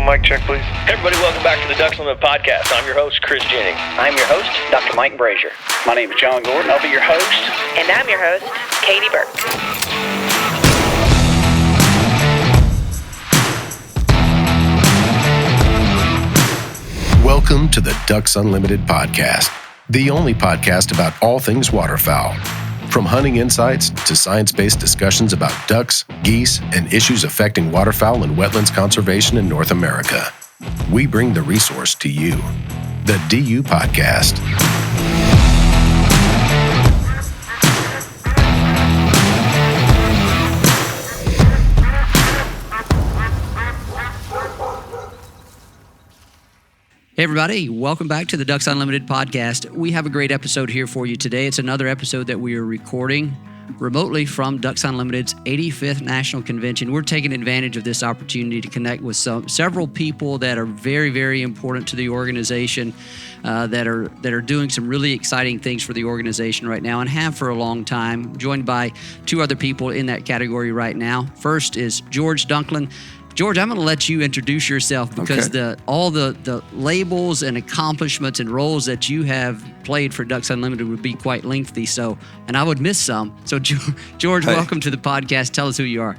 mic check, please. Hey everybody, welcome back to the Ducks Unlimited podcast. I'm your host, Chris Jennings. I'm your host, Dr. Mike Brazier. My name is John Gordon. I'll be your host. And I'm your host, Katie Burke. Welcome to the Ducks Unlimited podcast, the only podcast about all things waterfowl. From hunting insights to science-based discussions about ducks, geese, and issues affecting waterfowl and wetlands conservation in North America. We bring the resource to you, the DU Podcast. Hey everybody, welcome back to the Ducks Unlimited podcast. We have a great episode here for you today. It's another episode that we are recording remotely from Ducks Unlimited's 85th National Convention. We're taking advantage of this opportunity to connect with several people that are very, very important to the organization, that are doing some really exciting things for the organization right now and have for a long time. Joined by two other people in that category right now. First is George Dunklin. George, I'm going to let you introduce yourself because all the labels and accomplishments and roles that you have played for Ducks Unlimited would be quite lengthy. And I would miss some. So, George, welcome to the podcast. Tell us who you are.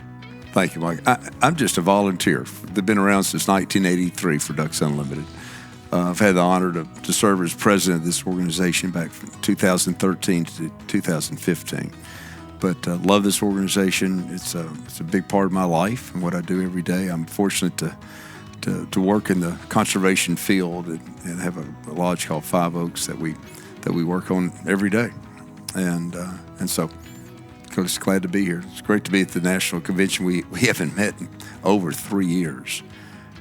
Thank you, Mike. I'm just a volunteer. They've been around since 1983 for Ducks Unlimited. I've had the honor to serve as president of this organization back from 2013 to 2015. But love this organization. It's a big part of my life and what I do every day. I'm fortunate to work in the conservation field and have a lodge called Five Oaks that we work on every day. And so just glad to be here. It's great to be at the National Convention. We haven't met in over 3 years.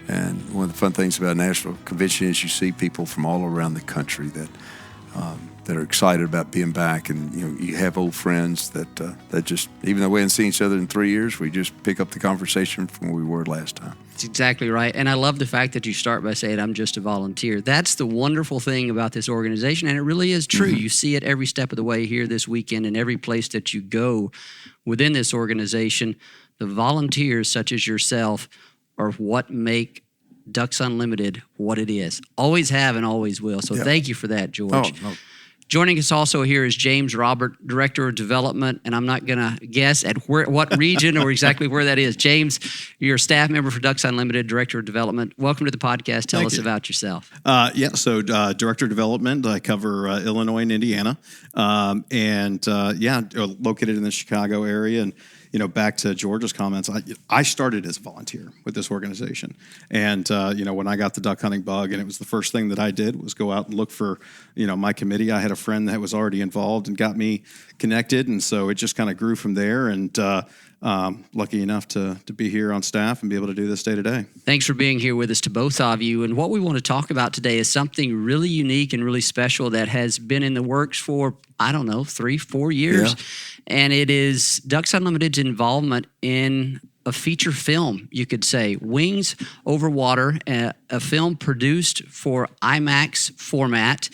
And one of the fun things about a National Convention is you see people from all around the country that are excited about being back, and you have old friends that just, even though we haven't seen each other in 3 years, we just pick up the conversation from where we were last time. That's exactly right, and I love the fact that you start by saying, I'm just a volunteer. That's the wonderful thing about this organization, and it really is true. Mm-hmm. You see it every step of the way here this weekend, and every place that you go within this organization. The volunteers, such as yourself, are what make Ducks Unlimited what it is. Always have and always will, so Thank you for that, George. No. Joining us also here is James Robert, Director of Development, and I'm not going to guess at what region or exactly where that is. James, you're a staff member for Ducks Unlimited, Director of Development. Welcome to the podcast. Tell us about yourself. Director of Development, I cover Illinois and Indiana, located in the Chicago area. And back to George's comments, I started as a volunteer with this organization. And, when I got the duck hunting bug, and it was the first thing that I did was go out and look for, my committee. I had a friend that was already involved and got me connected. And so it just kind of grew from there. And lucky enough to be here on staff and be able to do this day to day. Thanks for being here with us to both of you. And what we want to talk about today is something really unique and really special that has been in the works for, 3-4 years. Yeah. And it is Ducks Unlimited's involvement in a feature film, you could say, Wings Over Water, a film produced for IMAX format.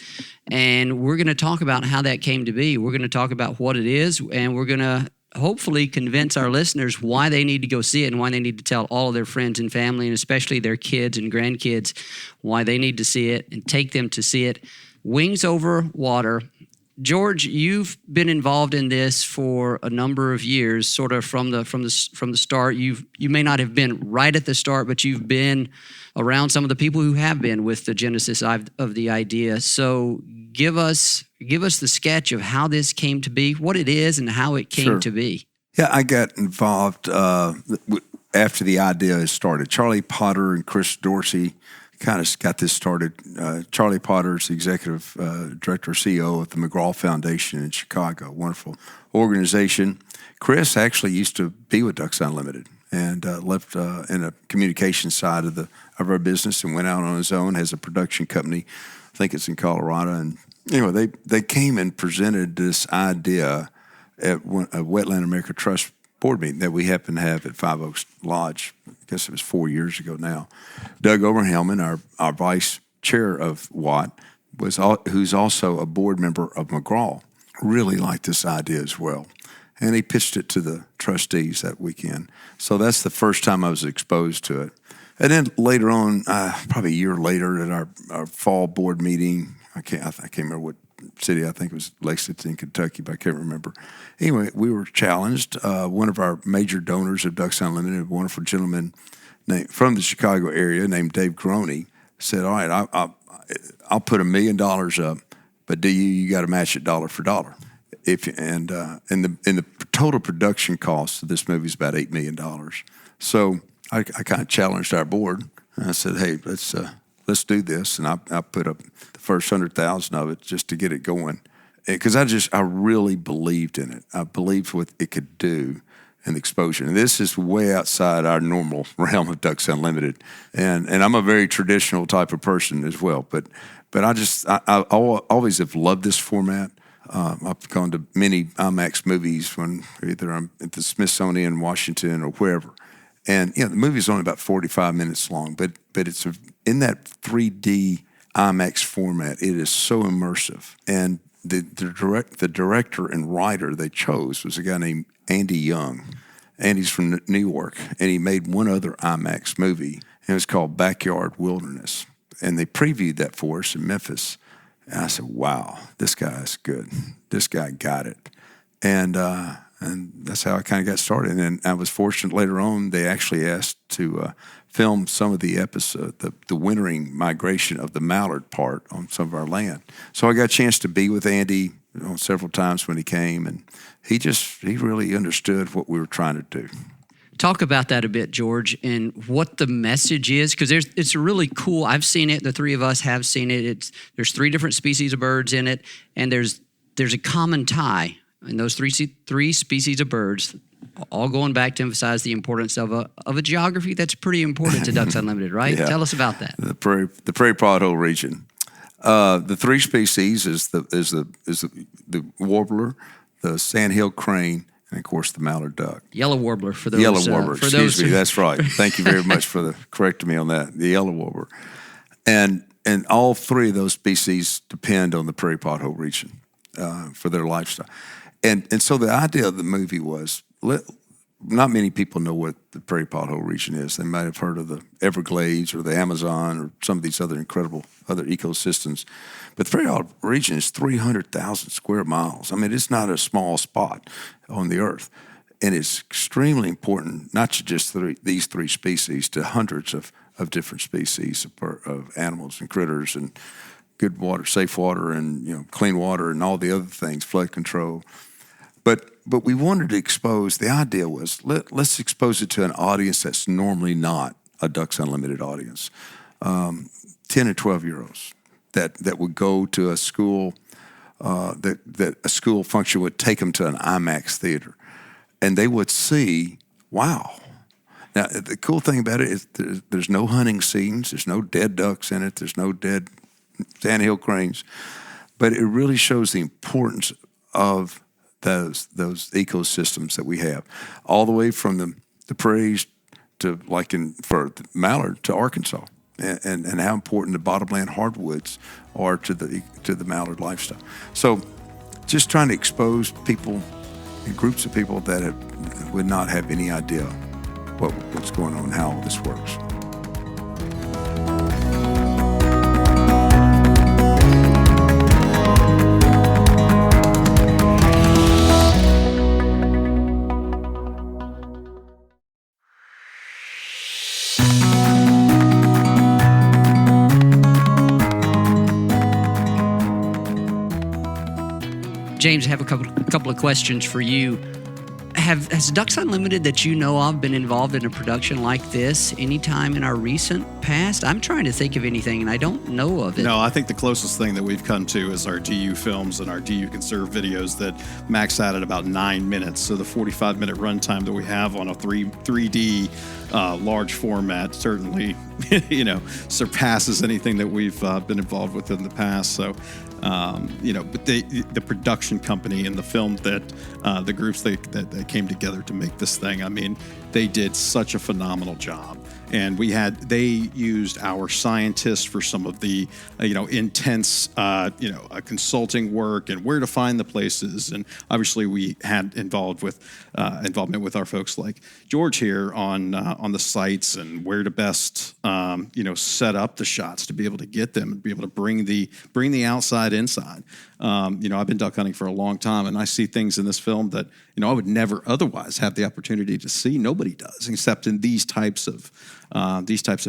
And we're going to talk about how that came to be. We're going to talk about what it is, and we're going to hopefully convince our listeners why they need to go see it and why they need to tell all of their friends and family, and especially their kids and grandkids, why they need to see it and take them to see it. Wings Over Water. George, you've been involved in this for a number of years, sort of from the start. You may not have been right at the start, but you've been around some of the people who have been with the genesis of the idea. So give us the sketch of how this came to be, what it is, and how it came to be. Yeah, I got involved after the idea started. Charlie Potter and Chris Dorsey kind of got this started. Charlie Potter's the executive director, CEO of the McGraw Foundation in Chicago, wonderful organization. Chris actually used to be with Ducks Unlimited and left in a communication side of our business and went out on his own, has a production company. I think it's in Colorado. And anyway, they came and presented this idea at a Wetland America Trust board meeting that we happen to have at Five Oaks Lodge. I guess it was 4 years ago now. Doug Oberhelman, our vice chair of WAT, who's also a board member of McGraw, really liked this idea as well. And he pitched it to the trustees that weekend. So that's the first time I was exposed to it. And then later on, probably a year later, at our fall board meeting, I can't remember what city. I think it was Lexington, Kentucky, but I can't remember. Anyway, we were challenged. One of our major donors of Ducks Unlimited, a wonderful gentleman from the Chicago area named Dave Groney, said, "All right, I'll put $1 million up, but you got to match it dollar for dollar." And the total production cost of this movie is about $8 million. So I kind of challenged our board. And I said, "Hey, let's do this." And I put up the first 100,000 of it just to get it going, because I really believed in it. I believed what it could do and the exposure. And this is way outside our normal realm of Ducks Unlimited. And I'm a very traditional type of person as well. But I always have loved this format. I've gone to many IMAX movies when either I'm at the Smithsonian, Washington, or wherever. And the movie's only about 45 minutes long, but it's in that 3D IMAX format. It is so immersive. And the director and writer they chose was a guy named Andy Young. Andy's from New York, and he made one other IMAX movie, and it was called Backyard Wilderness. And they previewed that for us in Memphis. And I said, "Wow, this guy is good. This guy got it." And that's how I kind of got started. And I was fortunate later on, they actually asked to film some of the episode, the wintering migration of the mallard part on some of our land. So I got a chance to be with Andy several times when he came, and he really understood what we were trying to do. Talk about that a bit, George, and what the message is, because it's really cool. I've seen it. The three of us have seen it. There's 3 different species of birds in it, and there's a common tie in those three species of birds, all going back to emphasize the importance of a geography that's pretty important to Ducks Unlimited, right? Yeah. Tell us about that. The prairie pothole region. The 3 species is the warbler, the sandhill crane, and of course the mallard duck. Yellow warbler for those. Yellow warbler, excuse me. That's right. Thank you very much for correcting me on that. The yellow warbler, and all 3 of those species depend on the prairie pothole region for their lifestyle. And so the idea of the movie was, not many people know what the prairie pothole region is. They might have heard of the Everglades or the Amazon or some of these other incredible other ecosystems. But the prairie pothole region is 300,000 square miles. I mean, it's not a small spot on the earth. And it's extremely important, not to just these 3 species, to hundreds of different species of animals and critters, and good water, safe water, and clean water, and all the other things, flood control. But we wanted to expose. The idea was let's expose it to an audience that's normally not a Ducks Unlimited audience, 10 and 12-year-olds that would go to a school that a school function would take them to an IMAX theater, and they would see, wow. Now the cool thing about it is there's no hunting scenes, there's no dead ducks in it, there's no dead sandhill cranes, but it really shows the importance of those ecosystems that we have, all the way from the prairies to, for the mallard, to Arkansas, and how important the bottomland hardwoods are to the mallard lifestyle. So just trying to expose people, groups of people that would not have any idea what's going on, how all this works. James, I have a couple of questions for you. Has Ducks Unlimited, that you know of, been involved in a production like this anytime in our recent past? I'm trying to think of anything, and I don't know of it. No, I think the closest thing that we've come to is our DU films and our DU Conserve videos that max out at about 9 minutes. So the 45-minute runtime that we have on a 3D large format certainly, surpasses anything that we've been involved with in the past. So, but the production company and the film that the groups that came together to make this thing, I mean, they did such a phenomenal job. And they used our scientists for some of the, intense, consulting work and where to find the places. And obviously we had involvement with our folks like George here on the sites and where to best, set up the shots to be able to get them and be able to bring the outside inside. I've been duck hunting for a long time, and I see things in this film that, I would never otherwise have the opportunity to see. Nobody does, except in these types of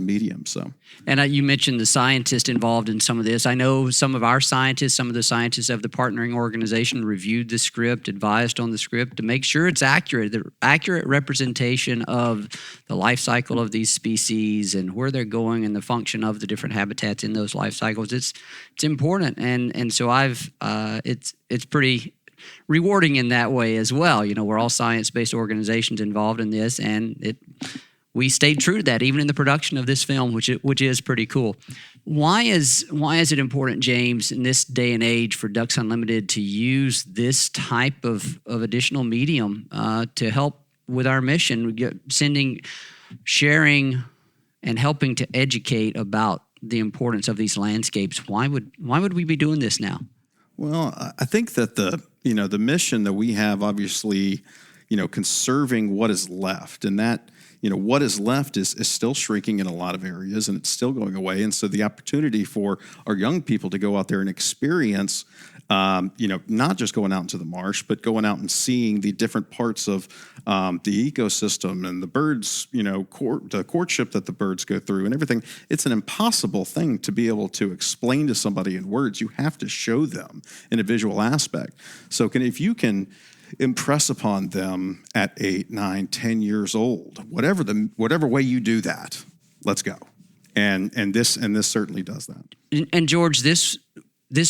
mediums. So, and you mentioned the scientist involved in some of this. I know some of our scientists, some of the scientists of the partnering organization reviewed the script, advised on the script to make sure it's accurate, the accurate representation of the life cycle of these species and where they're going and the function of the different habitats in those life cycles. It's important, and so it's pretty rewarding in that way as well. We're all science-based organizations involved in this, and we stayed true to that even in the production of this film, which is pretty cool. Why is it important, James, in this day and age for Ducks Unlimited to use this type of additional medium to help with our mission, sharing and helping to educate about the importance of these landscapes? Why would we be doing this now? Well, I think that the mission that we have, obviously, conserving what is left, and that, what is left is still shrinking in a lot of areas, and it's still going away. And so the opportunity for our young people to go out there and experience, not just going out into the marsh, but going out and seeing the different parts of the ecosystem and the birds, the courtship that the birds go through and everything. It's an impossible thing to be able to explain to somebody in words. You have to show them in a visual aspect. So if you can impress upon them at 8, 9, 10 years old, whatever way you do that, let's go. And this certainly does that. And George, this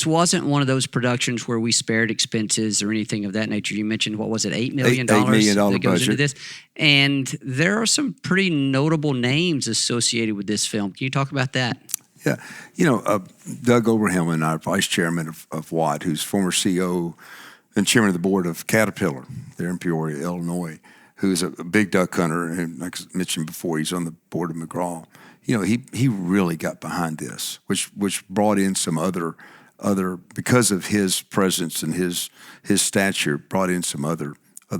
wasn't one of those productions where we spared expenses or anything of that nature. You mentioned, what was it, $8 million $8 million that goes budget into this? And there are some pretty notable names associated with this film. Can you talk about that? Yeah. Doug Oberhelman, our vice chairman of Watt, who's former CEO and chairman of the board of Caterpillar there in Peoria, Illinois, who's a big duck hunter, and like I mentioned before, he's on the board of McGraw. He really got behind this, which brought in some other because of his presence and his stature, brought in some other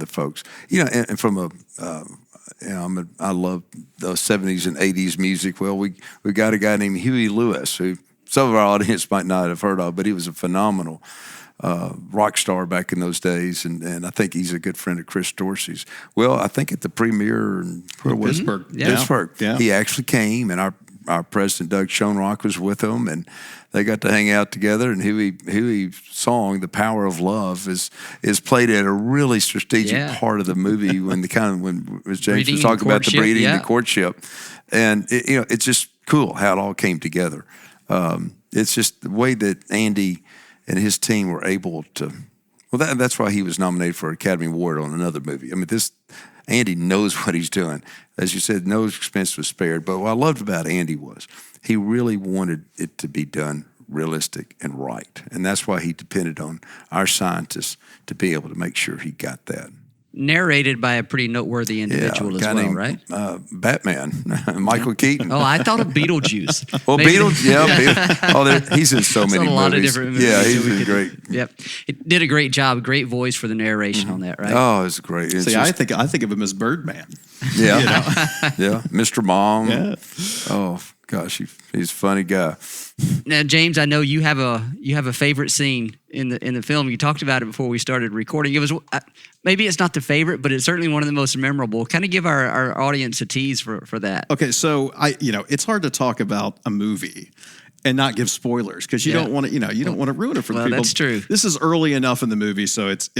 folks. And from I love the 70s and 80s music. Well, we got a guy named Huey Lewis, who some of our audience might not have heard of, but he was a phenomenal rock star back in those days, and I think he's a good friend of Chris Dorsey's. Well, I think at the premiere in Pittsburgh, Pittsburgh, he actually came, and our president Doug Schoenrock was with him, and they got to hang out together. And Huey's song "The Power of Love" is played at a really strategic part of the movie when James was talking about the breeding, the courtship, and it's just cool how it all came together. It's just the way that Andy and his team were able to. Well, that's why he was nominated for an Academy Award on another movie. I mean, Andy knows what he's doing. As you said, no expense was spared. But what I loved about Andy was he really wanted it to be done realistic and right. And that's why he depended on our scientists to be able to make sure he got that. Narrated by a pretty noteworthy individual as well, named, right? Batman, Michael Keaton. Oh, I thought of Beetlejuice. Well, Beetlejuice, he's in so many movies. A lot of different movies. Yeah, he's been great. Yep, it did a great job. Great voice for the narration on that, right? Oh, it's great. I think of him as Birdman. Yeah, yeah, Mr. Mom. Yeah. Oh gosh, he's a funny guy. Now, James, I know you have a favorite scene in the film. You talked about it before we started recording. It was maybe it's not the favorite, but it's certainly one of the most memorable. Kind of give our audience a tease for that. Okay, so it's hard to talk about a movie and not give spoilers because you don't want to ruin it for people. That's true. This is early enough in the movie, so it's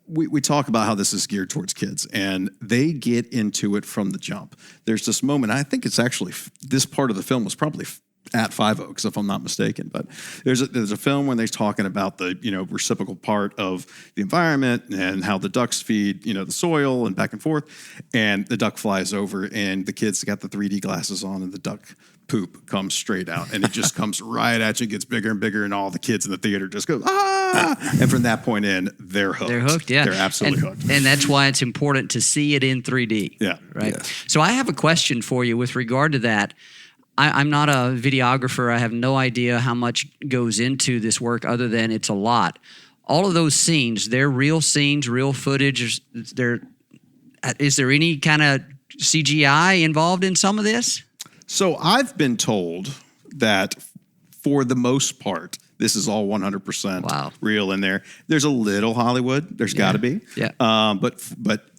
we talk about how this is geared towards kids, and they get into it from the jump. There's this moment. I think it's actually this part of the film was probably at Five Oaks, if I'm not mistaken. But there's a film when they're talking about the reciprocal part of the environment and how the ducks feed the soil and back and forth, and the duck flies over and the kids got the 3D glasses on and the duck poop comes straight out and it just comes right at you, gets bigger and bigger, and all the kids in the theater just go and from that point in they're hooked. They're hooked, yeah. They're absolutely hooked. And that's why it's important to see it in 3D. Yeah. Right. Yes. So I have a question for you with regard to that. I'm not a videographer. I have no idea how much goes into this work other than it's a lot. All of those scenes, they're real scenes, real footage. Is there any kind of CGI involved in some of this? So I've been told that for the most part, this is all 100% real in there. There's a little Hollywood. There's got to be. Yeah. But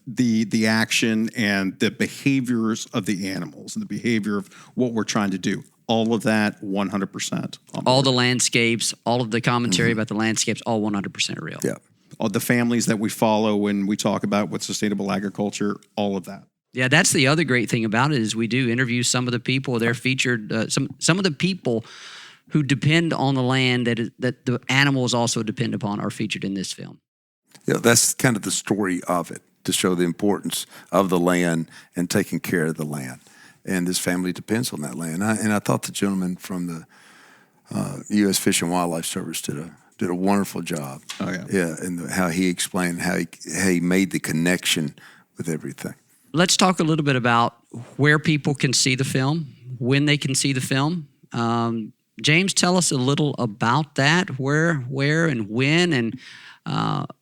the action and the behaviors of the animals and the behavior of what we're trying to do, all of that 100%. All the landscapes, all of the commentary about the landscapes, all 100% real. Yeah. All the families that we follow when we talk about with sustainable agriculture, all of that. Yeah, that's the other great thing about it is we do interview some of the people. They're featured, some of the people who depend on the land that the animals also depend upon are featured in this film. Yeah, that's kind of the story of it, to show the importance of the land and taking care of the land. And this family depends on that land. And I thought the gentleman from the U.S. Fish and Wildlife Service did a wonderful job. Oh, yeah. Yeah, and how he explained how he made the connection with everything. Let's talk a little bit about where people can see the film, when they can see the film. James, tell us a little about that, where and when, and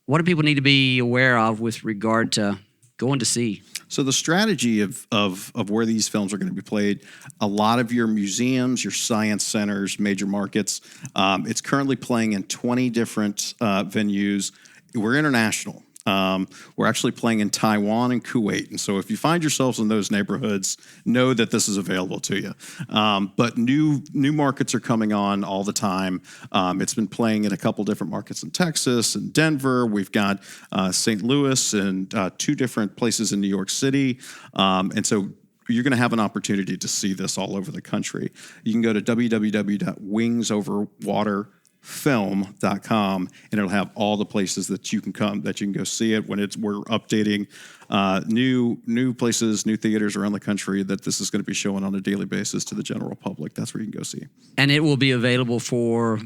what do people need to be aware of with regard to going to see? So the strategy of where these films are going to be played, a lot of your museums, your science centers, major markets, it's currently playing in 20 different venues. We're international. We're actually playing in Taiwan and Kuwait. And so if you find yourselves in those neighborhoods, know that this is available to you. But new markets are coming on all the time. It's been playing in a couple different markets in Texas and Denver. We've got St. Louis and 2 different places in New York City. And so you're going to have an opportunity to see this all over the country. You can go to www.wingsoverwaterfilm.com and it'll have all the places that you can come, that you can go see it. We're updating new places, new theaters around the country that this is going to be showing on a daily basis to the general public. That's where you can go see. And it will be available for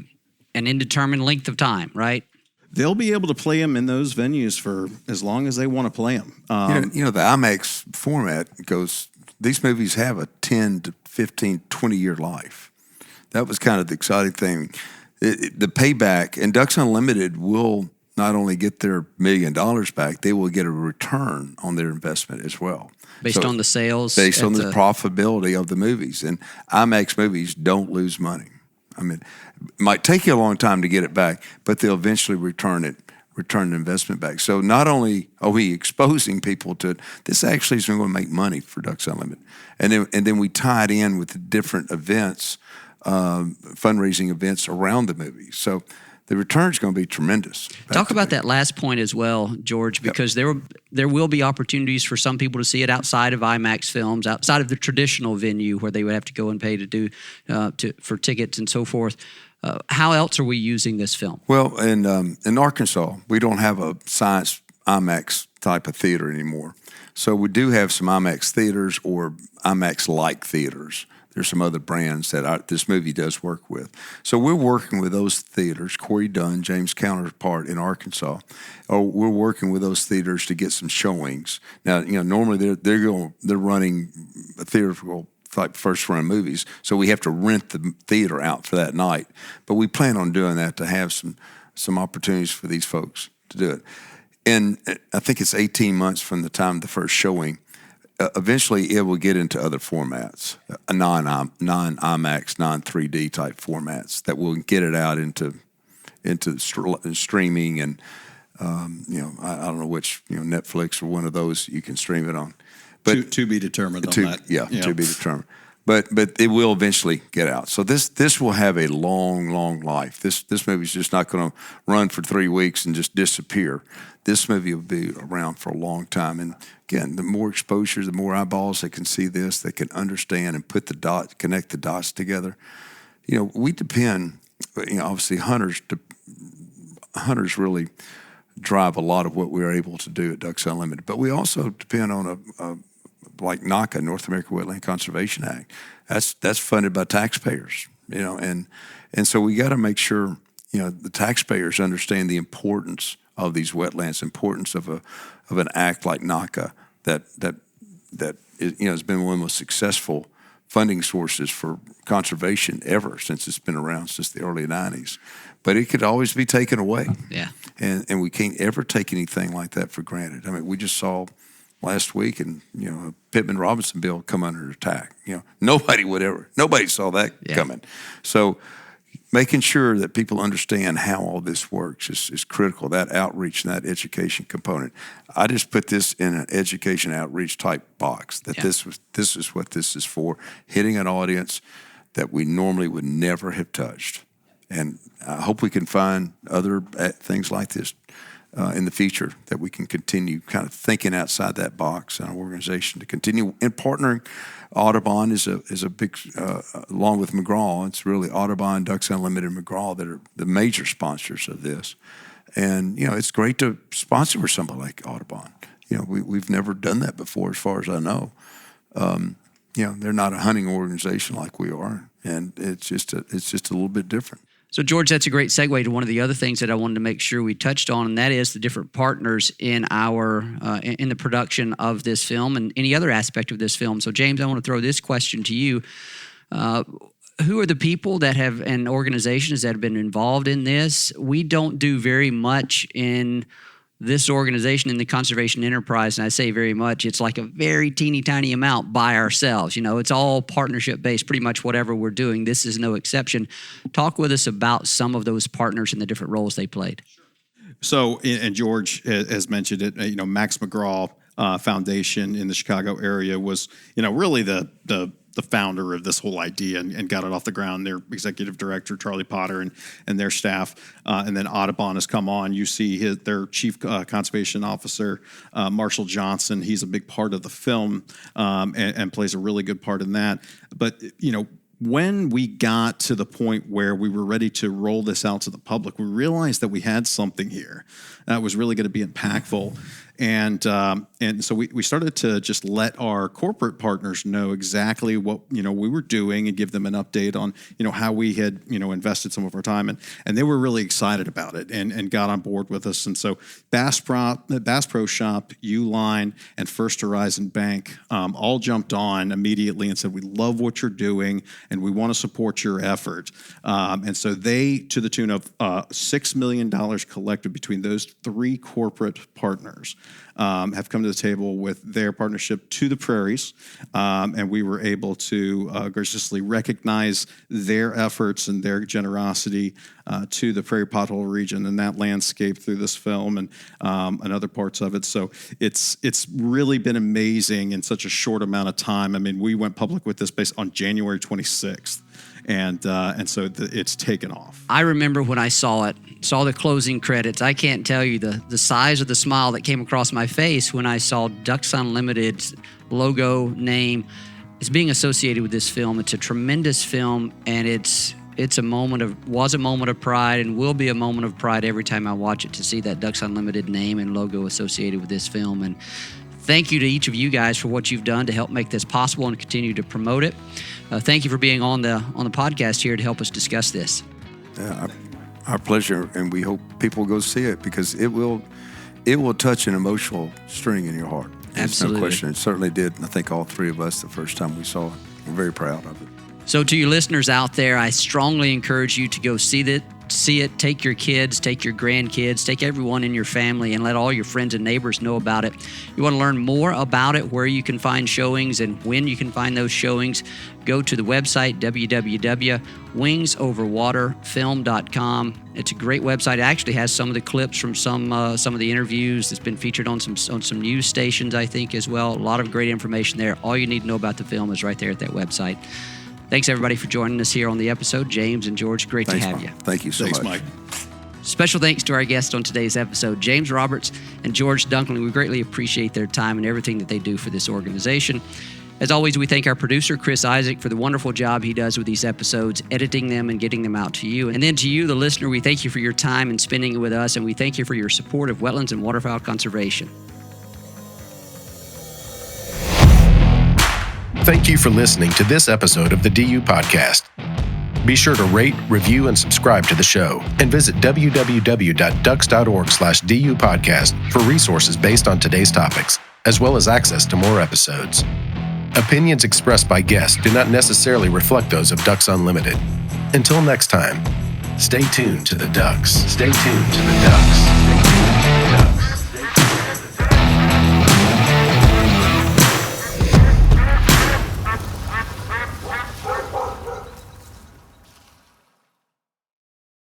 an indeterminate length of time, right? They'll be able to play them in those venues for as long as they want to play them. The IMAX format goes, these movies have a 10 to 15, 20-year life. That was kind of the exciting thing. The payback, and Ducks Unlimited will not only get their $1 million back, they will get a return on their investment as well. Based on the sales? Based on the profitability of the movies. And IMAX movies don't lose money. I mean, it might take you a long time to get it back, but they'll eventually return the investment back. So not only are we exposing people to it, this actually is going to make money for Ducks Unlimited. And then we tie it in with the different events, fundraising events around the movie. So the return is going to be tremendous. Talk about that last point as well, George, because there will be opportunities for some people to see it outside of IMAX films, outside of the traditional venue where they would have to go and pay to do for tickets and so forth. How else are we using this film? Well, in Arkansas, we don't have a science IMAX type of theater anymore. So we do have some IMAX theaters or IMAX-like theaters. There's some other brands that this movie does work with. So we're working with those theaters. Corey Dunn, James' counterpart in Arkansas, we're working with those theaters to get some showings. Now, normally they're running a theatrical like first run movies, so we have to rent the theater out for that night. But we plan on doing that to have some opportunities for these folks to do it. And I think it's 18 months from the time of the first showing. Eventually, it will get into other formats, non-IMAX, non-3D type formats that will get it out into streaming and I don't know which Netflix or one of those you can stream it on. But to be determined on that. Yeah, to be determined. but it will eventually get out. So this will have a long life. This movie's just not going to run for 3 weeks and just disappear. This movie will be around for a long time. And again, the more exposure, the more eyeballs that can see this, they can understand and connect the dots together. We depend. Obviously, hunters really drive a lot of what we're able to do at Ducks Unlimited. But we also depend on like NACA, North American Wetland Conservation Act. That's funded by taxpayers, and so we got to make sure the taxpayers understand the importance of these wetlands, importance of an act like NACA that has been one of the most successful funding sources for conservation ever since it's been around since the early 90s. But it could always be taken away. Yeah. And we can't ever take anything like that for granted. I mean, we just saw last week a Pittman-Robinson bill come under attack. Nobody saw that coming. So making sure that people understand how all this works is critical, that outreach and that education component. I just put this in an education outreach type box, that this is what this is for, hitting an audience that we normally would never have touched. And I hope we can find other things like this in the future, that we can continue kind of thinking outside that box in our organization to continue in partnering. Audubon is a big, along with McGraw, it's really Audubon, Ducks Unlimited, McGraw that are the major sponsors of this. And, it's great to sponsor for somebody like Audubon. We've never done that before as far as I know. They're not a hunting organization like we are, and it's just a little bit different. So, George, that's a great segue to one of the other things that I wanted to make sure we touched on, and that is the different partners in in the production of this film and any other aspect of this film. So, James, I want to throw this question to you. Who are the people that have and organizations that have been involved in this? We don't do very much in this organization in the conservation enterprise, and I say very much, it's like a very teeny tiny amount by ourselves. It's all partnership based, pretty much whatever we're doing. This is no exception. Talk with us about some of those partners and the different roles they played. So, and George has mentioned it, Max McGraw Foundation in the Chicago area was, really the founder of this whole idea and got it off the ground. Their executive director, Charlie Potter, and their staff. And then Audubon has come on. You see their chief conservation officer, Marshall Johnson. He's a big part of the film and plays a really good part in that. But, when we got to the point where we were ready to roll this out to the public, we realized that we had something here that was really going to be impactful. And so we started to just let our corporate partners know exactly what we were doing and give them an update on how we had invested some of our time, and they were really excited about it and got on board with us. And so Bass Pro Shop, Uline, and First Horizon Bank all jumped on immediately and said, we love what you're doing and we want to support your effort. And so they, to the tune of $6 million collected between those three corporate partners, have come to the table with their partnership to the prairies, and we were able to graciously recognize their efforts and their generosity to the prairie pothole region and that landscape through this film and other parts of it. So it's really been amazing in such a short amount of time. I mean, we went public with this based on January 26th. And so it's taken off. I remember when I saw the closing credits. I can't tell you the size of the smile that came across my face when I saw Ducks Unlimited's logo name is being associated with this film. It's a tremendous film, and was a moment of pride and will be a moment of pride every time I watch it, to see that Ducks Unlimited name and logo associated with this film. And thank you to each of you guys for what you've done to help make this possible and continue to promote it. Thank you for being on the podcast here to help us discuss this. Yeah, our pleasure, and we hope people will go see it, because it will touch an emotional string in your heart. There's Absolutely. no question. It certainly did. And I think all three of us, the first time we saw it, we're very proud of it. So to you listeners out there, I strongly encourage you to go see see it, take your kids, take your grandkids, take everyone in your family, and let all your friends and neighbors know about it. You want to learn more about it, where you can find showings and when you can find those showings, go to the website, www.wingsoverwaterfilm.com. It's a great website. It actually has some of the clips from some of the interviews. It's been featured on some news stations, I think, as well. A lot of great information there. All you need to know about the film is right there at that website. Thanks, everybody, for joining us here on the episode. James and George, great to have you. Thank you so much. Mike. Special thanks to our guests on today's episode, James Roberts and George Dunkley. We greatly appreciate their time and everything that they do for this organization. As always, we thank our producer, Chris Isaac, for the wonderful job he does with these episodes, editing them and getting them out to you. And then to you, the listener, we thank you for your time and spending it with us, and we thank you for your support of wetlands and waterfowl conservation. Thank you for listening to this episode of the DU Podcast. Be sure to rate, review, and subscribe to the show, and visit www.ducks.org/DU Podcast for resources based on today's topics, as well as access to more episodes. Opinions expressed by guests do not necessarily reflect those of Ducks Unlimited. Until next time, stay tuned to the Ducks. Stay tuned to the Ducks.